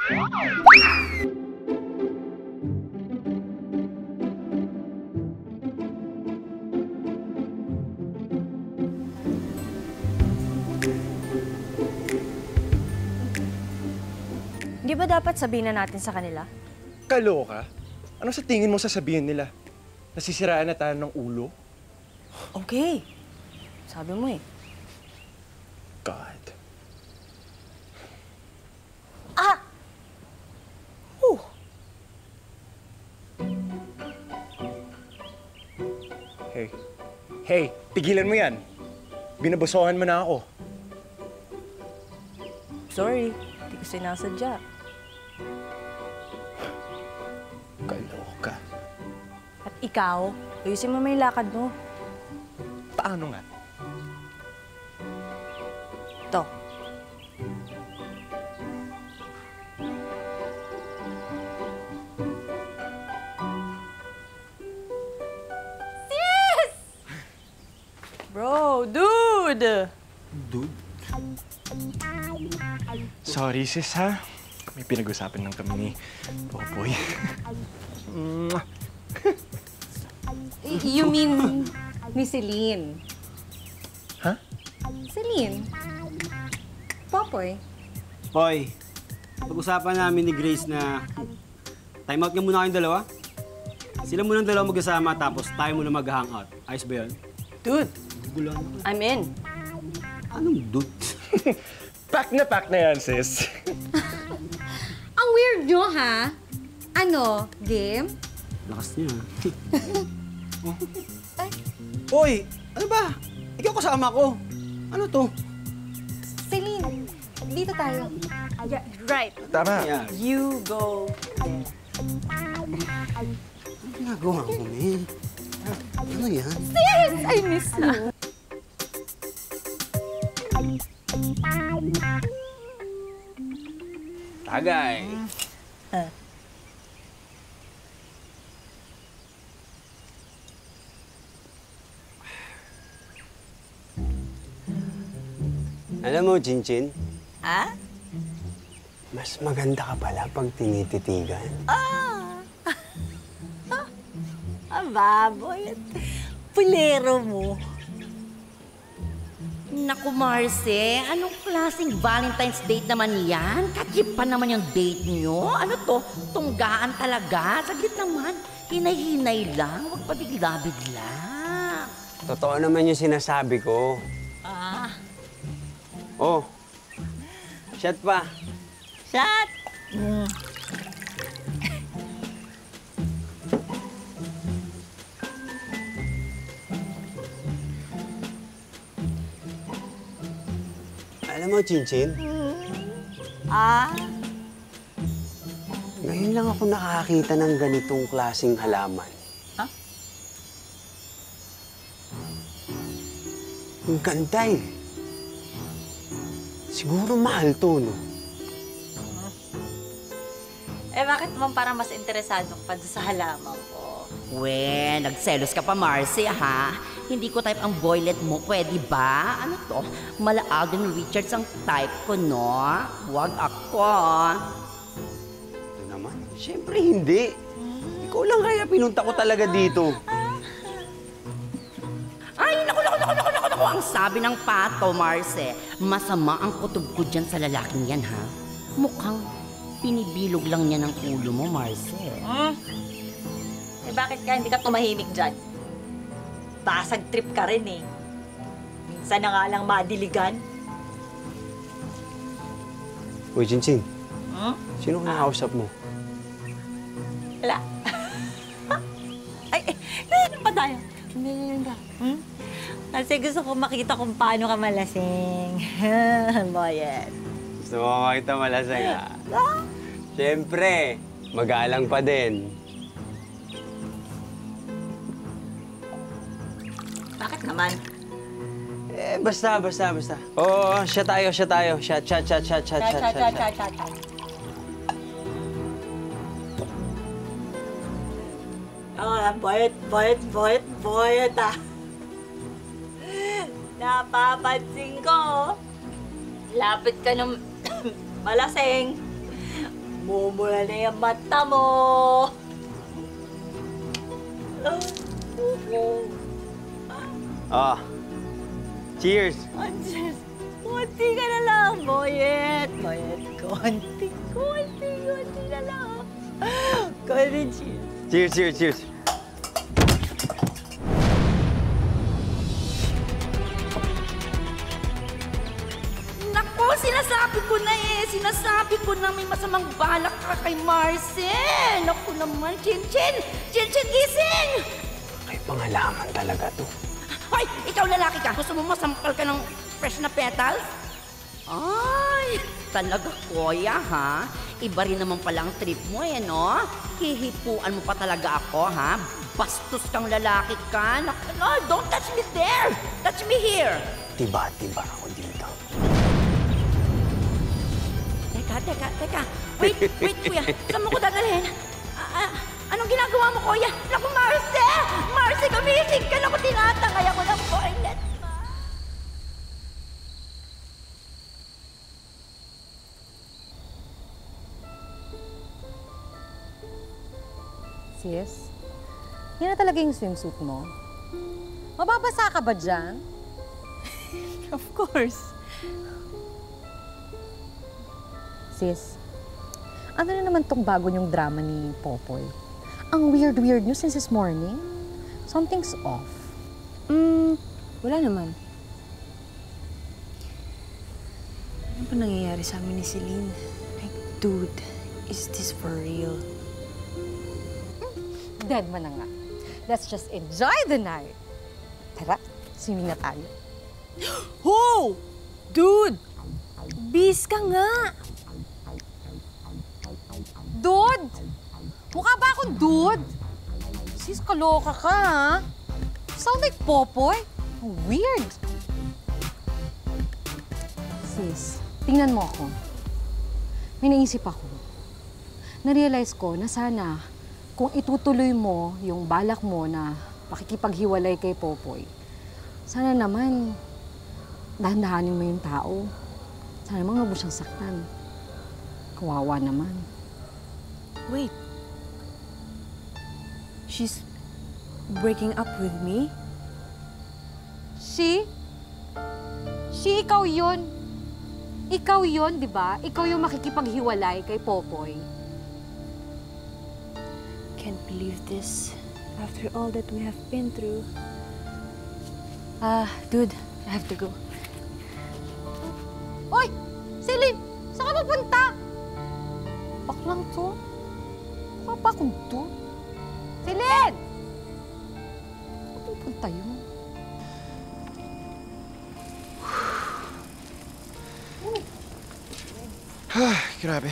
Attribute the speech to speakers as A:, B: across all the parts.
A: Hindi ba dapat sabihin na natin sa kanila?
B: Kaloka? Ano sa tingin mo sasabihin nila? Nasisiraan na tayo ng ulo?
A: Okay. Sabi mo eh.
B: God.
A: Ah! Oh!
B: Hey. Hey, tigilan mo yan. Binabusohan mo na ako.
A: Sorry, hindi ko sinasadya.
B: Kaloka.
A: At ikaw, ayusin mo may lakad mo.
B: Paano nga?
A: Ito. Sis! Bro, dude!
B: Dude? Sorry, sis, ha? May pinag-usapan lang kami ni Popoy.
C: You mean Miss Celine?
B: Ha?
C: Celine? Popoy?
D: Hoy, pag-usapan namin ni Grace na time out nga muna kayong dalawa. Sila munang dalawa magkasama tapos tayo muna mag-hangout. Ayos ba yun?
A: Dude,
D: Gugulan.
A: I'm in.
D: Anong dude?
B: Pack na yan, sis.
C: Ang weird nyo, ha? Ano? Game?
D: Lakas niya. Oh. Hoy, ano ba? Ikaw kasama ko. Ano to?
C: Celine, dito tayo.
A: Yeah, right.
B: Tama.
D: Yeah.
A: You go.
D: Ano ginagawa mo, man? Ano yan?
C: Sis! I miss you.
D: Tagay. Alam mo, Chinchin,
A: Ah?
D: mas maganda ka pala pag tinititigan.
A: Baboy. Pulero mo.
E: Naku, Marce, anong klaseng Valentine's date naman yan? Kachip pa naman yung date nyo. Ano to? Tunggaan talaga? Saglit naman. Hinay-hinay lang. Huwag pa bigla-bigla.
D: Totoo naman yung sinasabi ko.
E: Ah,
D: Oh, shot pa.
E: shot!
D: Alam mo, Chinchin,
E: Ah?
D: ngayon lang ako nakakita ng ganitong klaseng halaman.
E: Ha?
D: Ang ganda eh. Siguro mahal to, no?
E: Eh, bakit naman parang mas interesado ka pa sa halaman ko? We, nagselos ka pa, Marcy, ha? Hindi ko type ang boylet mo. Pwede ba? Ano to? Mala Alden Richards ang type ko, no? Huwag ako.
D: Ito naman. Siyempre hindi. Ikaw lang kaya pinunta ko talaga dito.
E: Ay, naku. Ang sabi ng pato, Marce, masama ang kutob ko dyan sa lalaking yan, ha? Mukhang pinibilog lang niya ng ulo mo, Marce.
F: Eh bakit ka hindi ka tumahimik dyan? Basag trip ka rin eh. Minsan na nga lang madiligan.
D: Uy, Chinchin. Sino kinakausap mo?
F: Wala. Ay, ano pa tayo? Kasi gusto ko makita kung paano ka malasing. Boyet.
D: Gusto mo makita malasang, ha? Siyempre, magalang pa din.
F: Bakit naman?
D: Eh, basta. Oo, siya tayo. Shot.
F: Boyet ah. Napapansin ko, lapit ka ng malasing. Mumula na yung mata mo!
D: Ah, cheers!
F: Andiyan, konti ka na lang, Boyet. Boyet, konti na lang. Konti, cheers.
D: Cheers!
E: Naku, sinasabi ko na eh. Sinasabi ko na may masamang balak ka kay Marcel. Naku naman, Chin-Chin! Chin-Chin, gising!
B: May pangalaman talaga to.
E: Hoy, ikaw lalaki ka. Gusto mo masampal ka ng fresh na petals? Ay, talaga kuya ha? Iba rin naman pala ang trip mo eh, no? Hihipuan mo pa talaga ako, ha? Bastos kang lalaki ka. Naku, no, don't touch me there! Touch me here!
B: Tiba ako dito.
E: Teka. Wait, kuya. Saan mo ko dadalhin? Anong ginagawa mo, kuya? Naku, Marce! Marce, gumising ka! Naku, tinatangay ako ng toilet.
C: Sis, yan na talaga yung swimsuit mo. Mababasa ka ba dyan?
A: Of course.
C: Sis, ano na naman tong bago niyong drama ni Popoy? Ang weird niyo since this morning. Something's off.
A: Wala naman. Ano ba nangyayari sa amin ni Celine? Like, dude, is this for real?
C: Dead man na nga. Let's just enjoy the night. Tara, swimming na tayo.
A: Ho! Dude! Bis ka nga!
C: Dude! Mukha ba akong dude? Sis, kaloka ka, ha? Sound like Popoy. Weird. Sis, tingnan mo ako. May naisip ako. Na-realize ko na sana kung itutuloy mo yung balak mo na pakikipaghiwalay kay Popoy, sana naman dahan-dahanin mo yung tao. Sana naman huwag mo siyang saktan. Kawawa naman.
A: Wait. She's breaking up with me?
C: She, ikaw yun. Ikaw yun, di ba? Ikaw yung makikipaghiwalay kay Popoy.
A: Can't believe this. After all that we have been through. Dude, I have to go.
C: Oy! Celine! Saan ka pupunta? Baklang to? Mukha pa akong to? Celine! Saan pupunta yun?
B: Grabe.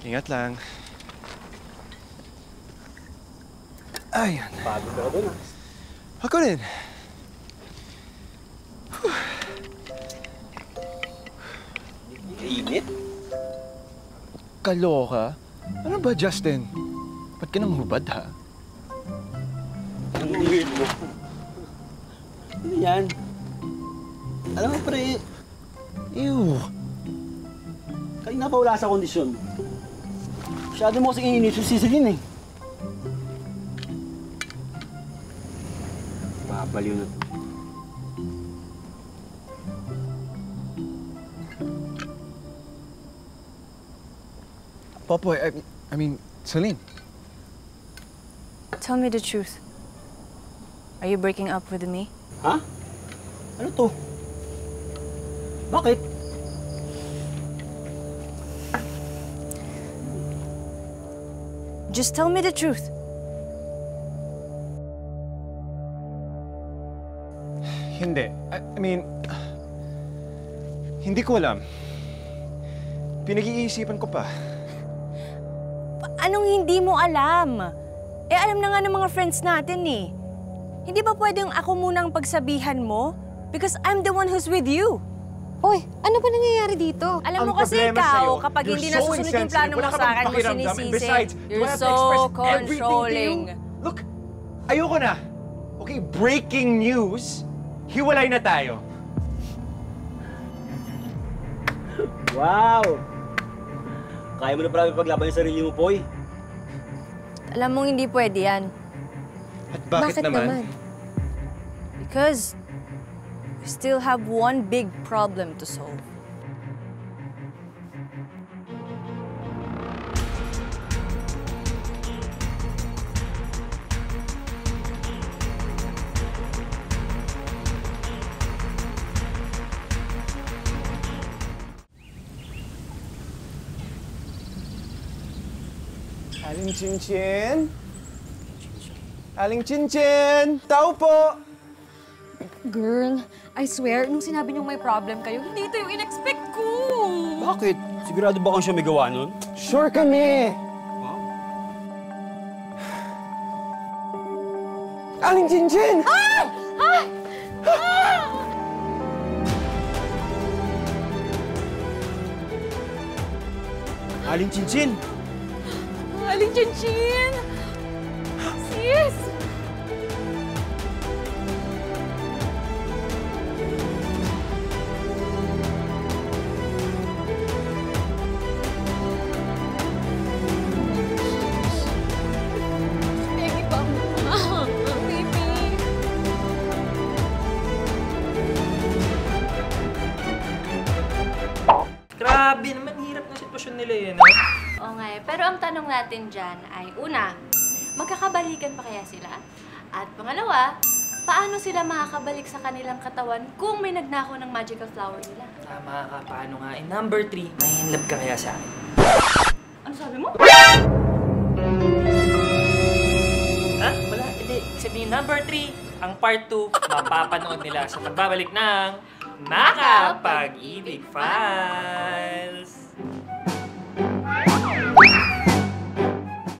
B: Ingat lang. Ayan.
D: Pagod ako dun,
B: Ako rin.
D: Init?
B: Kaloka? Ano ba, Justin? Ba't ka nang hubad, ha?
D: Ang weird mo. Ano yan? Alam mo, pre,
B: Ew.
D: kanina pa wala sa kondisyon. Masyado mo kasing ininis yung sisilin eh. Babaliw na to.
B: Popoy, I mean, Celine.
A: Tell me the truth. Are you breaking up with me?
D: Ha? Ano to? Bakit?
A: Just tell me the truth.
B: Hindi. I mean, hindi ko alam. Pinag-iisipan ko pa.
A: Anong hindi mo alam? Eh, alam na nga ng mga friends natin eh. Hindi ba pwedeng ako muna ang pagsabihan mo? Because I'm the one who's with you.
C: Oy, ano ba nangyayari dito?
A: Alam
B: Ang
A: mo kasi
B: problema
A: ikaw,
B: sa'yo,
A: kapag
B: you're
A: hindi
B: so
A: nasusunod yung
B: insensitive.
A: plano mo
B: Wala ka
A: sa
B: bang
A: akin, mo
B: pakiramdam. And
A: sinisisi.
B: besides, do I
A: You're
B: have to
A: so
B: express everything to you?
A: controlling.
B: Look, ayoko na. Okay, breaking news. Hiwalay na tayo.
D: Wow! Kaya mo na pala ipaglaban yung sarili mo, Poy.
A: Alam mong hindi pwede yan.
B: At bakit naman?
A: Because we still have one big problem to solve.
G: Aling Chinchin? Aling Chinchin! Tao po!
C: Girl, I swear, nung sinabi niyong may problem kayo, hindi ito yung in-expect ko!
D: Bakit? Sigurado ba kung siya may gawa nun?
G: Sure kami!
D: Wow.
G: Aling Chinchin!
D: Aling Chinchin!
C: Aling Chinchin! Sis! Baby pa mo. Baby.
H: Grabe naman, hirap ng sitwasyon nila yun, ha?
I: Oo nga eh. Pero ang tanong natin dyan ay, una, magkakabalikan pa kaya sila? At pangalawa, paano sila makakabalik sa kanilang katawan kung may nagnakaw ng magical flower nila?
H: Tama ka, paano nga? Eh, number 3, may in love ka kaya sa akin?
I: Ano sabi mo?
H: Ha? Wala, hindi. Sabihin, number 3, ang part 2, mapapanood nila sa pagbabalik ng Makapag-ibig Files!